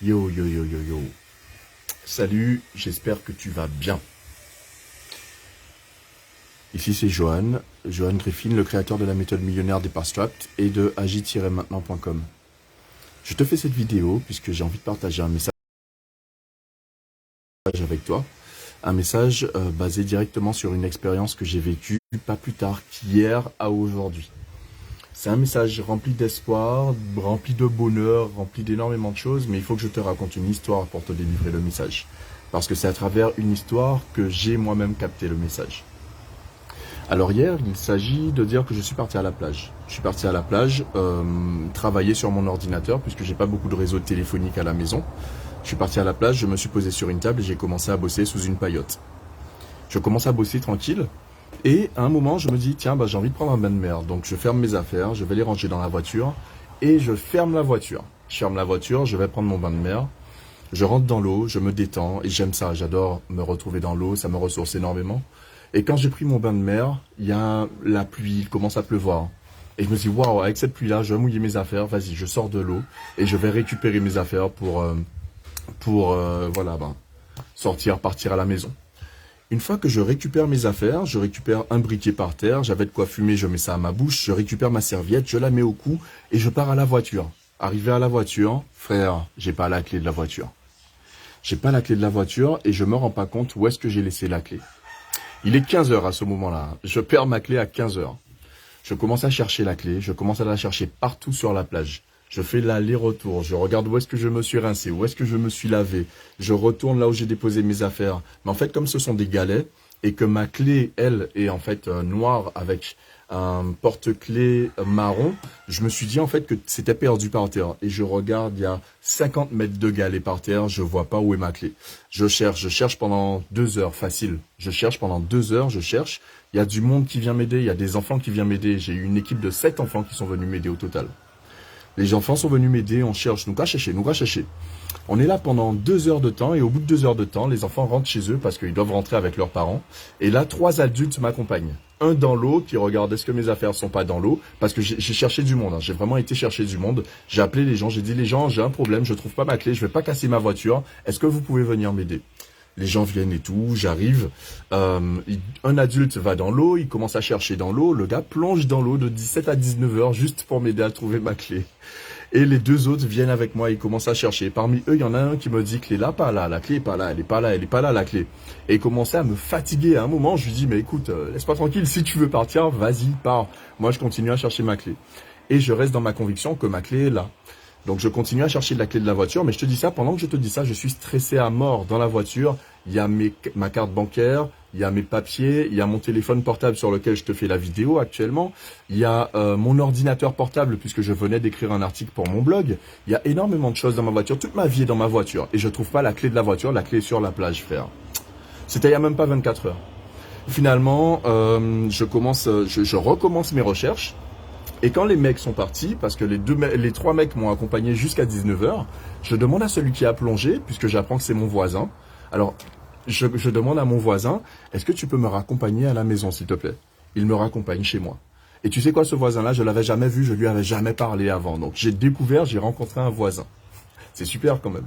Yo, yo, yo, yo, yo. Salut, j'espère que tu vas bien. Ici c'est Johan Griffin, le créateur de la méthode millionnaire des parts strapped et de agi-maintenant.com. Je te fais cette vidéo puisque j'ai envie de partager un message avec toi. Un message basé directement sur une expérience que j'ai vécue pas plus tard qu'hier à aujourd'hui. C'est un message rempli d'espoir, rempli de bonheur, rempli d'énormément de choses, mais il faut que je te raconte une histoire pour te délivrer le message. Parce que c'est à travers une histoire que j'ai moi-même capté le message. Alors hier, il s'agit de dire que je suis parti à la plage. Je suis parti à la plage, travailler sur mon ordinateur, puisque j'ai pas beaucoup de réseau téléphonique à la maison. Je suis parti à la plage, je me suis posé sur une table et j'ai commencé à bosser sous une paillote. Je commence à bosser tranquille. Et à un moment, je me dis, tiens, j'ai envie de prendre un bain de mer. Donc je ferme mes affaires, je vais les ranger dans la voiture et je ferme la voiture. Je ferme la voiture, je vais prendre mon bain de mer. Je rentre dans l'eau, je me détends et j'aime ça. J'adore me retrouver dans l'eau, ça me ressource énormément. Et quand j'ai pris mon bain de mer, il y a la pluie, il commence à pleuvoir. Et je me dis, waouh, avec cette pluie-là, je vais mouiller mes affaires. Vas-y, je sors de l'eau et je vais récupérer mes affaires pour sortir, partir à la maison. Une fois que je récupère mes affaires, je récupère un briquet par terre, j'avais de quoi fumer, je mets ça à ma bouche, je récupère ma serviette, je la mets au cou et je pars à la voiture. Arrivé à la voiture, frère, j'ai pas la clé de la voiture. J'ai pas la clé de la voiture et je me rends pas compte où est-ce que j'ai laissé la clé. Il est 15 heures à ce moment-là. Je perds ma clé à 15 heures. Je commence à chercher la clé, je commence à la chercher partout sur la plage. Je fais l'aller-retour, je regarde où est-ce que je me suis rincé, où est-ce que je me suis lavé. Je retourne là où j'ai déposé mes affaires. Mais en fait, comme ce sont des galets et que ma clé, elle, est en fait noire avec un porte-clés marron, je me suis dit en fait que c'était perdu par terre. Et je regarde, il y a 50 mètres de galets par terre, je vois pas où est ma clé. Je cherche pendant 2 heures, facile. Je cherche pendant 2 heures, je cherche. Il y a du monde qui vient m'aider, il y a des enfants qui viennent m'aider. J'ai eu une équipe de 7 enfants qui sont venus m'aider au total. Les enfants sont venus m'aider, on cherche, nous chercher. On est là pendant 2 heures de temps et au bout de 2 heures de temps, les enfants rentrent chez eux parce qu'ils doivent rentrer avec leurs parents. Et là, 3 adultes m'accompagnent. Un dans l'eau qui regarde est-ce que mes affaires sont pas dans l'eau parce que j'ai cherché du monde. J'ai vraiment été chercher du monde. J'ai appelé les gens, j'ai dit les gens, j'ai un problème, je trouve pas ma clé, je vais pas casser ma voiture. Est-ce que vous pouvez venir m'aider? Les gens viennent et tout, j'arrive. Un adulte va dans l'eau, il commence à chercher dans l'eau. Le gars plonge dans l'eau de 17 à 19 heures juste pour m'aider à trouver ma clé. Et les 2 autres viennent avec moi, ils commencent à chercher. Parmi eux, il y en a un qui me dit clé là, pas là, la clé est pas là, elle est pas là, elle est pas là la clé. Et il commençait à me fatiguer. À un moment, je lui dis mais écoute, laisse-moi tranquille, si tu veux partir, vas-y, pars. Moi, je continue à chercher ma clé. Et je reste dans ma conviction que ma clé est là. Donc je continue à chercher la clé de la voiture, mais je te dis ça, pendant que je te dis ça, je suis stressé à mort dans la voiture. Il y a ma carte bancaire, il y a mes papiers, il y a mon téléphone portable sur lequel je te fais la vidéo actuellement, il y a mon ordinateur portable puisque je venais d'écrire un article pour mon blog. Il y a énormément de choses dans ma voiture, toute ma vie est dans ma voiture et je trouve pas la clé de la voiture, la clé est sur la plage, frère. C'était il y a même pas 24 heures. Finalement, je recommence mes recherches. Et quand les mecs sont partis, parce que les 3 mecs m'ont accompagné jusqu'à 19 heures, je demande à celui qui a plongé, puisque j'apprends que c'est mon voisin. Alors, je demande à mon voisin, est-ce que tu peux me raccompagner à la maison, s'il te plaît? Il me raccompagne chez moi. Et tu sais quoi, ce voisin-là, je l'avais jamais vu, je lui avais jamais parlé avant. Donc, j'ai rencontré un voisin. C'est super quand même.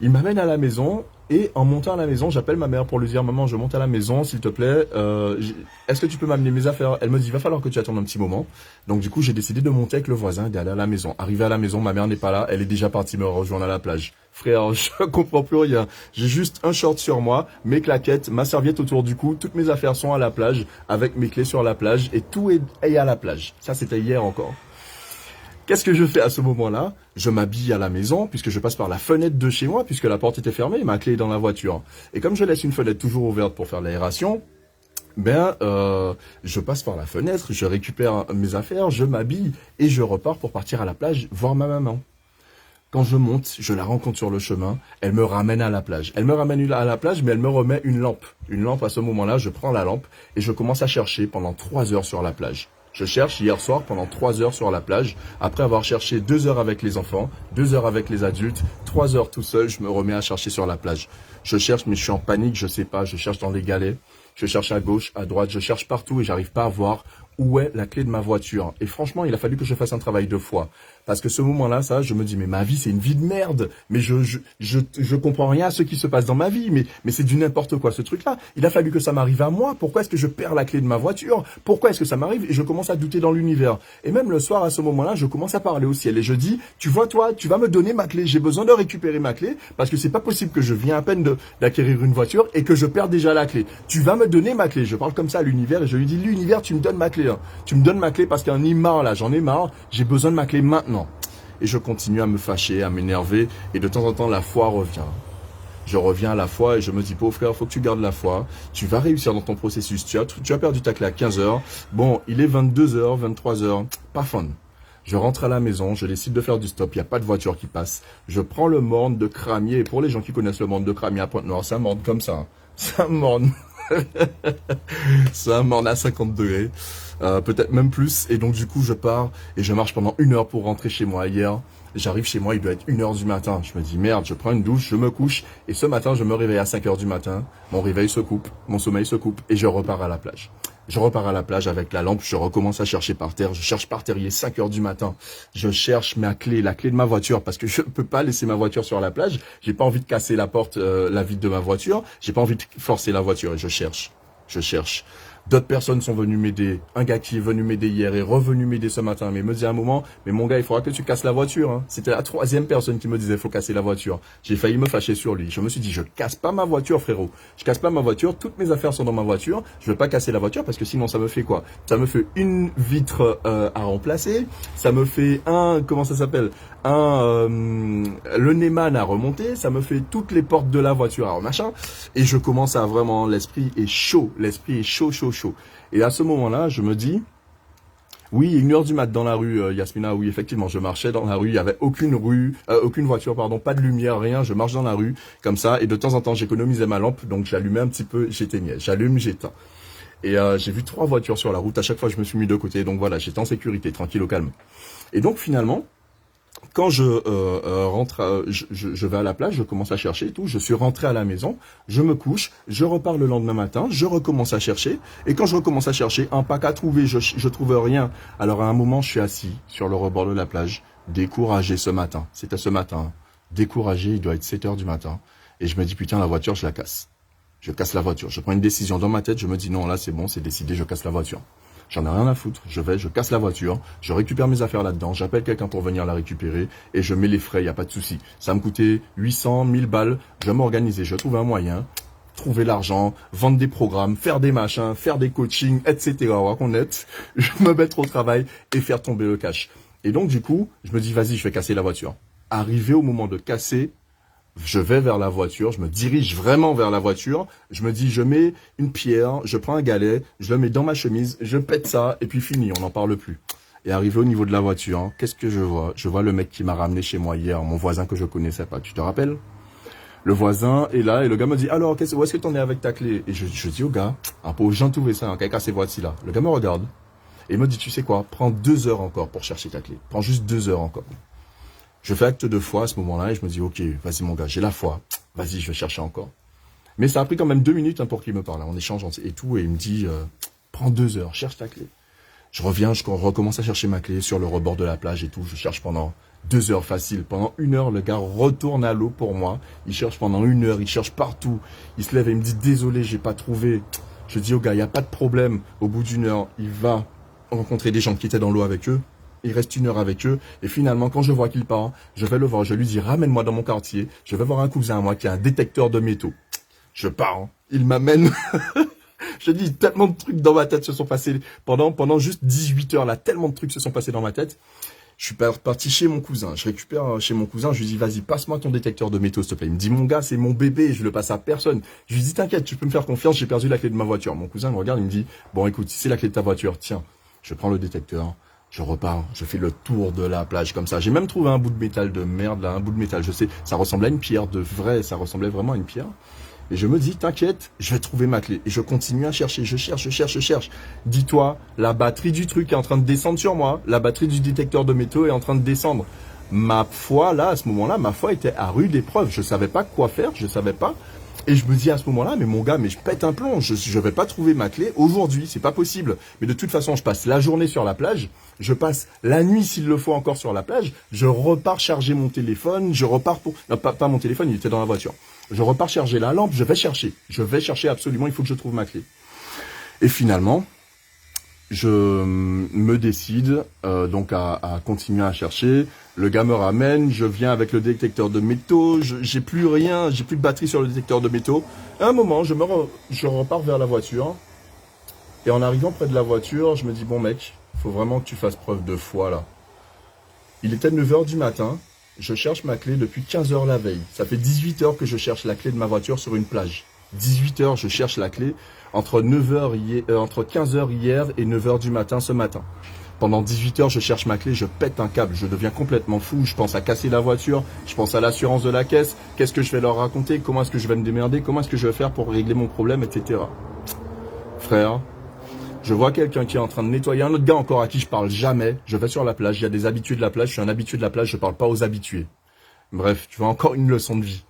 Il m'amène à la maison et en montant à la maison, j'appelle ma mère pour lui dire maman, je monte à la maison, s'il te plaît. Est-ce que tu peux m'amener mes affaires? Elle me dit il va falloir que tu attendes un petit moment. Donc du coup, j'ai décidé de monter avec le voisin et d'aller à la maison. Arrivé à la maison, ma mère n'est pas là, elle est déjà partie me rejoindre à la plage. Frère, je comprends plus rien. J'ai juste un short sur moi, mes claquettes, ma serviette autour du cou, toutes mes affaires sont à la plage avec mes clés sur la plage et tout est à la plage. Ça, c'était hier encore. Qu'est-ce que je fais à ce moment-là? Je m'habille à la maison, puisque je passe par la fenêtre de chez moi, puisque la porte était fermée et ma clé est dans la voiture. Et comme je laisse une fenêtre toujours ouverte pour faire l'aération, je passe par la fenêtre, je récupère mes affaires, je m'habille et je repars pour partir à la plage voir ma maman. Quand je monte, je la rencontre sur le chemin, elle me ramène à la plage. Elle me ramène à la plage, mais elle me remet une lampe. Une lampe, à ce moment-là, je prends la lampe et je commence à chercher pendant 3 heures sur la plage. Je cherche hier soir pendant 3 heures sur la plage. Après avoir cherché 2 heures avec les enfants, 2 heures avec les adultes, 3 heures tout seul, je me remets à chercher sur la plage. Je cherche, mais je suis en panique, je sais pas. Je cherche dans les galets, je cherche à gauche, à droite, je cherche partout et j'arrive pas à voir où est la clé de ma voiture. Et franchement, il a fallu que je fasse un travail 2 fois. Parce que ce moment-là, ça, je me dis, mais ma vie, c'est une vie de merde. Mais je comprends rien à ce qui se passe dans ma vie. Mais c'est du n'importe quoi, ce truc-là. Il a fallu que ça m'arrive à moi. Pourquoi est-ce que je perds la clé de ma voiture? Pourquoi est-ce que ça m'arrive? Et je commence à douter dans l'univers. Et même le soir, à ce moment-là, je commence à parler au ciel. Et je dis, tu vois, toi, tu vas me donner ma clé. J'ai besoin de récupérer ma clé. Parce que c'est pas possible que je viens à peine d'acquérir une voiture et que je perds déjà la clé. Tu vas me donner ma clé. Je parle comme ça à l'univers et je lui dis, l'univers, tu me donnes ma clé. Hein. Tu me donnes ma clé parce qu'il y a un immense là. J'en ai marre. J'ai besoin de ma clé maintenant. Et je continue à me fâcher, à m'énerver, et de temps en temps, la foi revient. Je reviens à la foi et je me dis, pauvre frère, faut que tu gardes la foi. Tu vas réussir dans ton processus. Tu as perdu ta clé à 15 heures. Bon, il est 22 heures, 23 heures. Pas fun. Je rentre à la maison, je décide de faire du stop, il n'y a pas de voiture qui passe. Je prends le morne de Cramier. Et pour les gens qui connaissent le morne de Cramier à Pointe-Noire, ça morne comme ça. Ça morne. Ça morne à 50 degrés. Peut-être même plus, et donc du coup je pars et je marche pendant 1 heure pour rentrer chez moi. Hier, j'arrive chez moi, il doit être 1 heure du matin, je me dis merde, je prends une douche, je me couche, et ce matin je me réveille à 5 heures du matin, mon réveil se coupe, mon sommeil se coupe, et je repars à la plage. Je repars à la plage avec la lampe, je recommence à chercher par terre, je cherche par terre, il est 5 heures du matin, je cherche ma clé, la clé de ma voiture, parce que je ne peux pas laisser ma voiture sur la plage, j'ai pas envie de casser la porte, la vitre de ma voiture, j'ai pas envie de forcer la voiture, et je cherche. D'autres personnes sont venues m'aider. Un gars qui est venu m'aider hier est revenu m'aider ce matin. Mais il me dit à un moment, mais mon gars, il faudra que tu casses la voiture. Hein. C'était la 3e personne qui me disait, faut casser la voiture. J'ai failli me fâcher sur lui. Je me suis dit, je casse pas ma voiture, frérot. Je casse pas ma voiture. Toutes mes affaires sont dans ma voiture. Je veux pas casser la voiture parce que sinon, ça me fait quoi? Ça me fait une vitre à remplacer. Ça me fait comment ça s'appelle? Le Neyman à remonter. Ça me fait toutes les portes de la voiture à machin. Et je commence à vraiment, l'esprit est chaud. L'esprit est chaud. Et à ce moment-là, je me dis, oui, 1 heure du mat dans la rue, Yasmina, oui, effectivement, je marchais dans la rue, il y avait aucune voiture, pardon, pas de lumière, rien, je marche dans la rue, comme ça, et de temps en temps, j'économisais ma lampe, donc j'allumais un petit peu, j'éteignais, j'allume, j'éteins. Et j'ai vu 3 voitures sur la route, à chaque fois, je me suis mis de côté, donc voilà, j'étais en sécurité, tranquille, au calme. Et donc, finalement, quand je rentre, je vais à la plage, je commence à chercher et tout, je suis rentré à la maison, je me couche, je repars le lendemain matin, je recommence à chercher, et quand je recommence à chercher, un pack à trouver, je trouve rien. Alors à un moment, je suis assis sur le rebord de la plage, découragé ce matin, c'était ce matin, découragé, il doit être 7 heures du matin, et je me dis putain la voiture, je la casse. Je casse la voiture, je prends une décision dans ma tête, je me dis non là c'est bon, c'est décidé, je casse la voiture. J'en ai rien à foutre, je casse la voiture, je récupère mes affaires là-dedans, j'appelle quelqu'un pour venir la récupérer et je mets les frais, y a pas de souci. Ça me coûtait 800, 1000 balles, je m'organisais, je trouvais un moyen, trouver l'argent, vendre des programmes, faire des machins, faire des coachings, etc. Reconnaître, je me mettre au travail et faire tomber le cash. Et donc du coup, je me dis vas-y, je vais casser la voiture. Arrivé au moment de casser, je vais vers la voiture, je me dirige vraiment vers la voiture, je me dis, je mets une pierre, je prends un galet, je le mets dans ma chemise, je pète ça, et puis fini, on n'en parle plus. Et arrivé au niveau de la voiture, hein, qu'est-ce que je vois? Je vois le mec qui m'a ramené chez moi hier, mon voisin que je connaissais pas, tu te rappelles? Le voisin est là, et le gars me dit, alors, où est-ce que t'en es avec ta clé? Et je dis au gars, un pauvre gens tout ça, hein, quelqu'un ces voici-là. Le gars me regarde, et il me dit, tu sais quoi, prends 2 heures encore pour chercher ta clé. Prends juste 2 heures encore. Je fais acte de foi à ce moment-là et je me dis, ok, vas-y mon gars, j'ai la foi, vas-y, je vais chercher encore. Mais ça a pris quand même 2 minutes hein, pour qu'il me parle, on échange et tout, et il me dit, prends 2 heures, cherche ta clé. Je reviens, je recommence à chercher ma clé sur le rebord de la plage et tout, je cherche pendant 2 heures facile. Pendant 1 heure, le gars retourne à l'eau pour moi, il cherche pendant 1 heure, il cherche partout, il se lève et il me dit, désolé, j'ai pas trouvé. Je dis au gars, il n'y a pas de problème, au bout d'1 heure, il va rencontrer des gens qui étaient dans l'eau avec eux. Il reste 1 heure avec eux. Et finalement, quand je vois qu'il part, je vais le voir. Je lui dis, ramène-moi dans mon quartier. Je vais voir un cousin à moi qui a un détecteur de métaux. Je pars. Hein. Il m'amène. Je dis, tellement de trucs dans ma tête se sont passés pendant juste 18 heures là. Tellement de trucs se sont passés dans ma tête. Je suis parti chez mon cousin. Je récupère chez mon cousin. Je lui dis, vas-y, passe-moi ton détecteur de métaux, s'il te plaît. Il me dit, mon gars, c'est mon bébé. Je le passe à personne. Je lui dis, t'inquiète, tu peux me faire confiance. J'ai perdu la clé de ma voiture. Mon cousin me regarde. Il me dit, bon, écoute, si c'est la clé de ta voiture, tiens, je prends le détecteur. Je repars, je fais le tour de la plage comme ça. J'ai même trouvé un bout de métal de merde, là, un bout de métal, je sais, ça ressemblait à une pierre de vrai, ça ressemblait vraiment à une pierre. Et je me dis, t'inquiète, je vais trouver ma clé. Et je continue à chercher, je cherche. Dis-toi, la batterie du truc est en train de descendre sur moi, la batterie du détecteur de métaux est en train de descendre. Ma foi, là, à ce moment-là, ma foi était à rude épreuve. Je savais pas quoi faire, je savais pas. Et je me dis à ce moment-là, mais mon gars, mais je pète un plomb, je vais pas trouver ma clé aujourd'hui, c'est pas possible. Mais de toute façon, je passe la journée sur la plage, je passe la nuit s'il le faut encore sur la plage, je repars charger mon téléphone, je repars pour... Non, pas mon téléphone, il était dans la voiture. Je repars charger la lampe, je vais chercher absolument, il faut que je trouve ma clé. Et finalement, je me décide donc à continuer à chercher. Le gars me ramène, je viens avec le détecteur de métaux, j'ai plus rien, j'ai plus de batterie sur le détecteur de métaux. À un moment, je repars vers la voiture. Et en arrivant près de la voiture, je me dis, bon mec, faut vraiment que tu fasses preuve de foi là. Il était 9h du matin, je cherche ma clé depuis 15h la veille. Ça fait 18h que je cherche la clé de ma voiture sur une plage. 18h, je cherche la clé entre 15h hier et 9h du matin ce matin. Pendant 18h, je cherche ma clé, je pète un câble, je deviens complètement fou, je pense à casser la voiture, je pense à l'assurance de la caisse, qu'est-ce que je vais leur raconter, comment est-ce que je vais me démerder, comment est-ce que je vais faire pour régler mon problème, etc. Frère, je vois quelqu'un qui est en train de nettoyer, un autre gars encore à qui je parle jamais, je vais sur la plage, il y a des habitués de la plage, je suis un habitué de la plage, je parle pas aux habitués. Bref, tu vois, encore une leçon de vie.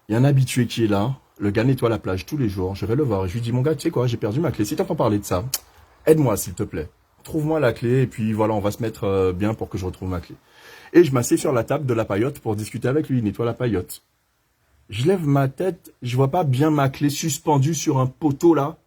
Il y a un habitué qui est là, le gars nettoie la plage tous les jours, je vais le voir et je lui dis, mon gars, tu sais quoi, j'ai perdu ma clé, si t'entends parler de ça, aide-moi s'il te plaît. Trouve-moi la clé et puis voilà, on va se mettre bien pour que je retrouve ma clé. Et je m'assieds sur la table de la paillote pour discuter avec lui, il nettoie la paillote. Je lève ma tête, je vois pas bien ma clé suspendue sur un poteau là.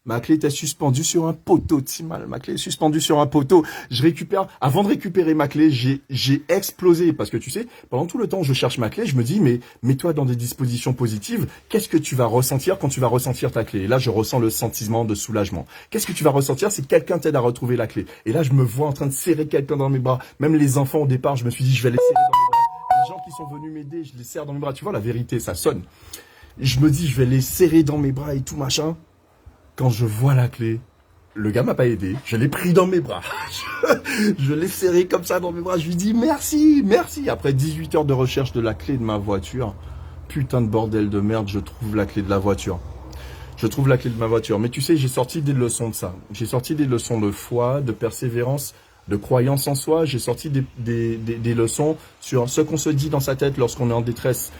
Ma clé était suspendue sur un poteau, Timal. Ma clé est suspendue sur un poteau. Je récupère, avant de récupérer ma clé, j'ai explosé. Parce que tu sais, pendant tout le temps où je cherche ma clé, je me dis, mais mets-toi dans des dispositions positives. Qu'est-ce que tu vas ressentir quand tu vas ressentir ta clé? Et là, je ressens le sentiment de soulagement. Qu'est-ce que tu vas ressentir si quelqu'un t'aide à retrouver la clé? Et là, je me vois en train de serrer quelqu'un dans mes bras. Même les enfants, au départ, je me suis dit, je vais les serrer dans mes bras. Les gens qui sont venus m'aider, je les serre dans mes bras. Tu vois, la vérité, ça sonne. Je me dis, je vais les serrer dans mes bras et tout, machin. Quand je vois la clé, le gars m'a pas aidé, je l'ai pris dans mes bras. Je l'ai serré comme ça dans mes bras, je lui dis merci, merci. Après 18 heures de recherche de la clé de ma voiture, putain de bordel de merde, je trouve la clé de la voiture. Je trouve la clé de ma voiture. Mais tu sais, j'ai sorti des leçons de ça. J'ai sorti des leçons de foi, de persévérance, de croyance en soi. J'ai sorti des leçons sur ce qu'on se dit dans sa tête lorsqu'on est en détresse.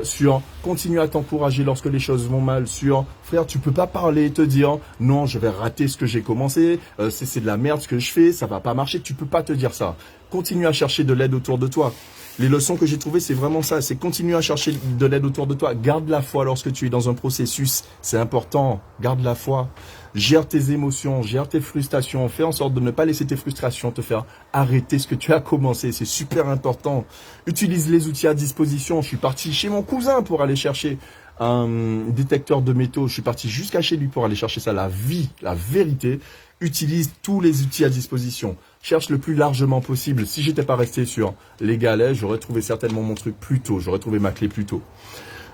Sur continuer à t'encourager lorsque les choses vont mal, sur frère tu peux pas parler et te dire non je vais rater ce que j'ai commencé, c'est de la merde ce que je fais, ça va pas marcher, tu peux pas te dire ça. Continue à chercher de l'aide autour de toi. Les leçons que j'ai trouvées, c'est vraiment ça, c'est continuer à chercher de l'aide autour de toi. Garde la foi lorsque tu es dans un processus, c'est important, garde la foi. Gère tes émotions, gère tes frustrations, fais en sorte de ne pas laisser tes frustrations te faire arrêter ce que tu as commencé, c'est super important. Utilise les outils à disposition, je suis parti chez mon cousin pour aller chercher un détecteur de métaux, je suis parti jusqu'à chez lui pour aller chercher ça, la vie, la vérité. Utilise tous les outils à disposition. Cherche le plus largement possible. Si j'étais pas resté sur les galets, j'aurais trouvé certainement mon truc plus tôt. J'aurais trouvé ma clé plus tôt.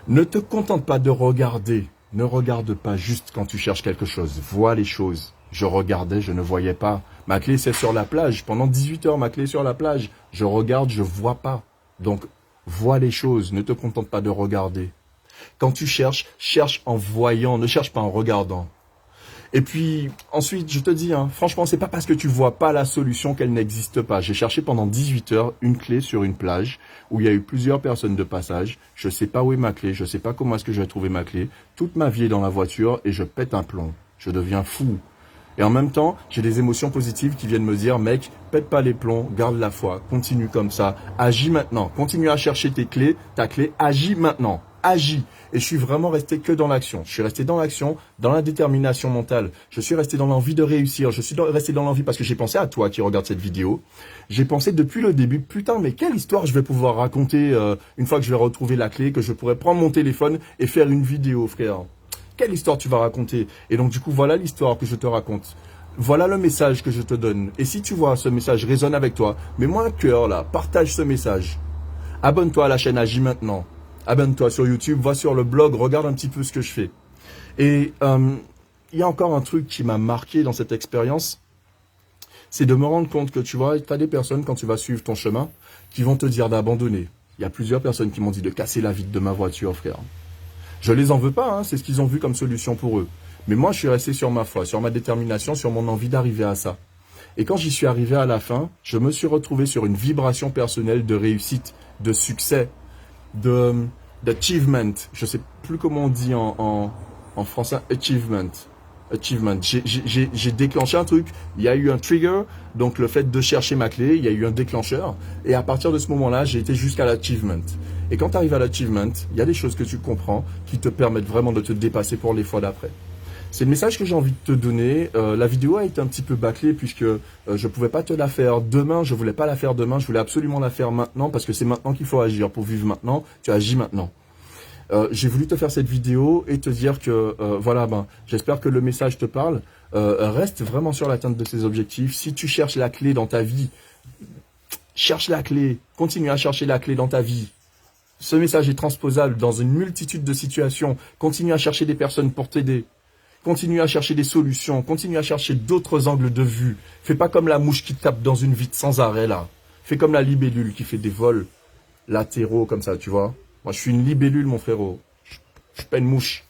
Ne te contente pas de regarder. Ne regarde pas juste quand tu cherches quelque chose. Vois les choses. Je regardais, je ne voyais pas. Ma clé, c'est sur la plage. Pendant 18 heures, ma clé est sur la plage. Je regarde, je vois pas. Donc, vois les choses. Ne te contente pas de regarder. Quand tu cherches, cherche en voyant. Ne cherche pas en regardant. Et puis, ensuite, je te dis, franchement, c'est pas parce que tu vois pas la solution qu'elle n'existe pas. J'ai cherché pendant 18 heures une clé sur une plage où il y a eu plusieurs personnes de passage. Je sais pas où est ma clé, je sais pas comment est-ce que je vais trouver ma clé. Toute ma vie est dans la voiture et je pète un plomb. Je deviens fou. Et en même temps, j'ai des émotions positives qui viennent me dire, mec, pète pas les plombs, garde la foi, continue comme ça, agis maintenant. Continue à chercher tes clés, ta clé, agis maintenant. Agis. Et je suis vraiment resté que dans l'action. Je suis resté dans l'action, dans la détermination mentale. Je suis resté dans l'envie de réussir. Je suis resté dans l'envie parce que j'ai pensé à toi qui regarde cette vidéo. J'ai pensé depuis le début, putain, mais quelle histoire je vais pouvoir raconter une fois que je vais retrouver la clé, que je pourrai prendre mon téléphone et faire une vidéo, frère. Quelle histoire tu vas raconter? Et donc du coup, voilà l'histoire que je te raconte. Voilà le message que je te donne. Et si tu vois ce message résonne avec toi, mets-moi un cœur là, partage ce message. Abonne-toi à la chaîne Agis maintenant. Abonne-toi sur YouTube, va sur le blog, regarde un petit peu ce que je fais. Et il y a encore un truc qui m'a marqué dans cette expérience, c'est de me rendre compte que tu vois, tu as des personnes quand tu vas suivre ton chemin qui vont te dire d'abandonner. Il y a plusieurs personnes qui m'ont dit de casser la vitre de ma voiture, frère. Je les en veux pas, c'est ce qu'ils ont vu comme solution pour eux. Mais moi, je suis resté sur ma foi, sur ma détermination, sur mon envie d'arriver à ça. Et quand j'y suis arrivé à la fin, je me suis retrouvé sur une vibration personnelle de réussite, de succès, de d'achievement. Je sais plus comment on dit en français. Achievement. Achievement. J'ai déclenché un truc. Il y a eu un trigger. Donc, le fait de chercher ma clé, il y a eu un déclencheur. Et à partir de ce moment-là, j'ai été jusqu'à l'achievement. Et quand tu arrives à l'achievement, il y a des choses que tu comprends qui te permettent vraiment de te dépasser pour les fois d'après. C'est le message que j'ai envie de te donner. La vidéo a été un petit peu bâclée puisque je pouvais pas te la faire demain. Je voulais pas la faire demain. Je voulais absolument la faire maintenant parce que c'est maintenant qu'il faut agir. Pour vivre maintenant, tu agis maintenant. J'ai voulu te faire cette vidéo et te dire que voilà, j'espère que le message te parle. Reste vraiment sur l'atteinte de ces objectifs. Si tu cherches la clé dans ta vie, cherche la clé. Continue à chercher la clé dans ta vie. Ce message est transposable dans une multitude de situations. Continue à chercher des personnes pour t'aider. Continue à chercher des solutions. Continue à chercher d'autres angles de vue. Fais pas comme la mouche qui tape dans une vitre sans arrêt là. Fais comme la libellule qui fait des vols latéraux comme ça, tu vois. Moi, je suis une libellule, mon frérot. Je suis pas une mouche.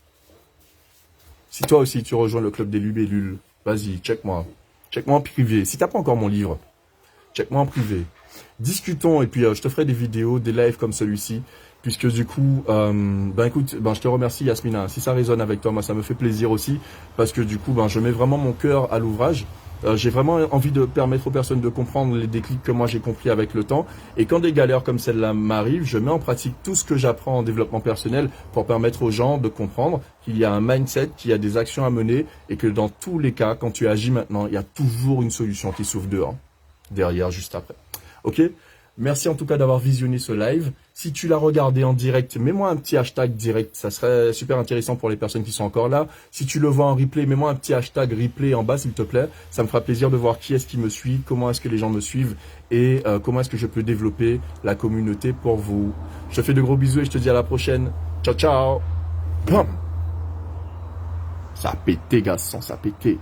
Si toi aussi, tu rejoins le club des libellules, vas-y, check-moi. Check-moi en privé. Si t'as pas encore mon livre, check-moi en privé. Discutons et puis je te ferai des vidéos, des lives comme celui-ci. Puisque du coup, écoute, je te remercie Yasmina. Si ça résonne avec toi, moi ça me fait plaisir aussi. Parce que du coup, je mets vraiment mon cœur à l'ouvrage. J'ai vraiment envie de permettre aux personnes de comprendre les déclics que moi j'ai compris avec le temps. Et quand des galères comme celle-là m'arrivent, je mets en pratique tout ce que j'apprends en développement personnel pour permettre aux gens de comprendre qu'il y a un mindset, qu'il y a des actions à mener et que dans tous les cas, quand tu agis maintenant, il y a toujours une solution qui s'ouvre dehors, derrière, juste après. Ok ? Merci en tout cas d'avoir visionné ce live. Si tu l'as regardé en direct, mets-moi un petit hashtag direct. Ça serait super intéressant pour les personnes qui sont encore là. Si tu le vois en replay, mets-moi un petit hashtag replay en bas s'il te plaît. Ça me fera plaisir de voir qui est-ce qui me suit, comment est-ce que les gens me suivent et comment est-ce que je peux développer la communauté pour vous. Je te fais de gros bisous et je te dis à la prochaine. Ciao, ciao. Bam. Ça a pété, garçon, ça a pété.